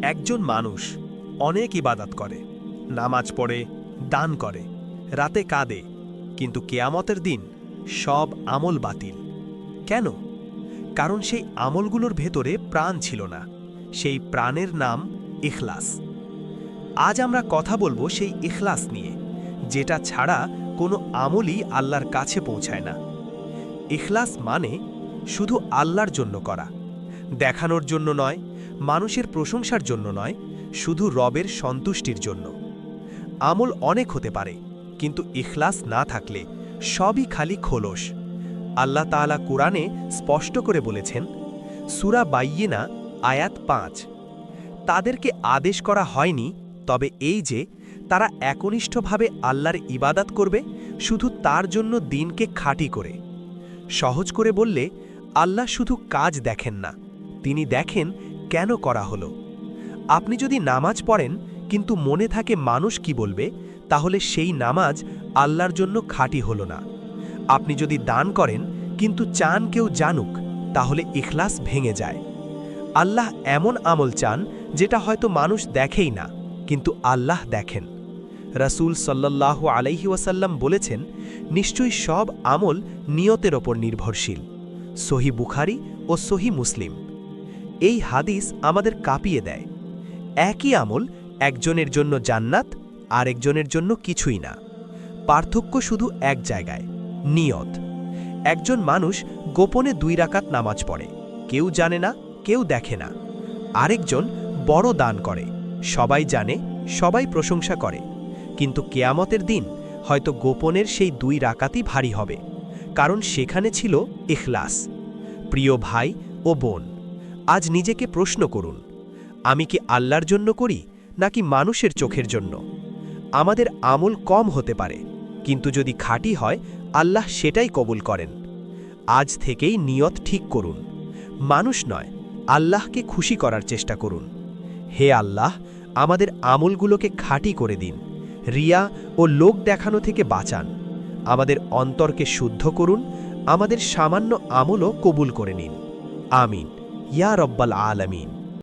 একজন মানুষ অনেক ইবাদত করে, নামাজ পড়ে, দান করে, রাতে কাঁদে, কিন্তু কেয়ামতের দিন সব আমল বাতিল। কেন? কারণ সেই আমলগুলোর ভেতরে প্রাণ ছিল না। সেই প্রাণের নাম ইখলাস। আজ আমরা কথা বলবো সেই ইখলাস নিয়ে, যেটা ছাড়া কোনো আমলই আল্লাহর কাছে পৌঁছায় না। ইখলাস মানে শুধু আল্লাহর জন্য করা, দেখানোর জন্য নয়, মানুষের প্রশংসার জন্য নয়, শুধু রবের সন্তুষ্টির জন্য। আমল অনেক হতে পারে, কিন্তু ইখলাস না থাকলে সবই খালি খোলস। আল্লাহ তাআলা কুরআনে স্পষ্ট করে বলেছেন, সূরা বাইয়িনা আয়াত ৫, তাদেরকে আদেশ করা হয়নি তবে এই যে তারা একনিষ্ঠভাবে আল্লাহর ইবাদত করবে, শুধু তার জন্য দিনকে খাঁটি করে। সহজ করে বললে, আল্লাহ শুধু কাজ দেখেন না, তিনি দেখেন কেন করা হলো। আপনি যদি নামাজ পড়েন কিন্তু মনে থাকে মানুষ কি বলবে, তাহলে সেই নামাজ আল্লাহর জন্য খাঁটি হলো না। আপনি যদি দান করেন কিন্তু চান কেউ জানুক, তাহলে ইখলাস ভেঙে যায়। আল্লাহ এমন আমল চান যেটা হয়তো মানুষ দেখেই না, কিন্তু আল্লাহ দেখেন। রাসূল সাল্লাল্লাহু আলাইহি ওয়াসাল্লাম বলেছেন, নিশ্চয়ই সব আমল নিয়তের ওপর নির্ভরশীল। সহিহ বুখারী ও সহিহ মুসলিম। এই হাদিস আমাদের কাঁপিয়ে দেয়। একই আমল একজনের জন্য জান্নাত, আরেকজনের জন্য কিছুই না। পার্থক্য শুধু এক জায়গায়, নিয়ত। একজন মানুষ গোপনে 2 রাকাত নামাজ পড়ে, কেউ জানে না, কেউ দেখে না। আরেকজন বড় দান করে, সবাই জানে, সবাই প্রশংসা করে। কিন্তু কিয়ামতের দিন হয়তো গোপনের সেই 2 রাকাতই ভারী হবে, কারণ সেখানে ছিল ইখলাস। প্রিয় ভাই ও বোন, আজ নিজেকে প্রশ্ন করুন, আমি কি আল্লাহর জন্য করি নাকি মানুষের চোখের জন্য? আমাদের আমল কম হতে পারে, কিন্তু যদি খাঁটি হয়, আল্লাহ সেটাই কবুল করেন। আজ থেকেই নিয়ত ঠিক করুন। মানুষ নয়, আল্লাহকে খুশি করার চেষ্টা করুন। হে আল্লাহ, আমাদের আমলগুলোকে খাঁটি করে দিন, রিয়া ও লোক দেখানো থেকে বাঁচান। আমাদের অন্তরকে শুদ্ধ করুন, আমাদের সামান্য আমলও কবুল করে নিন। আমিন ইয়া রব্বাল আলামিন।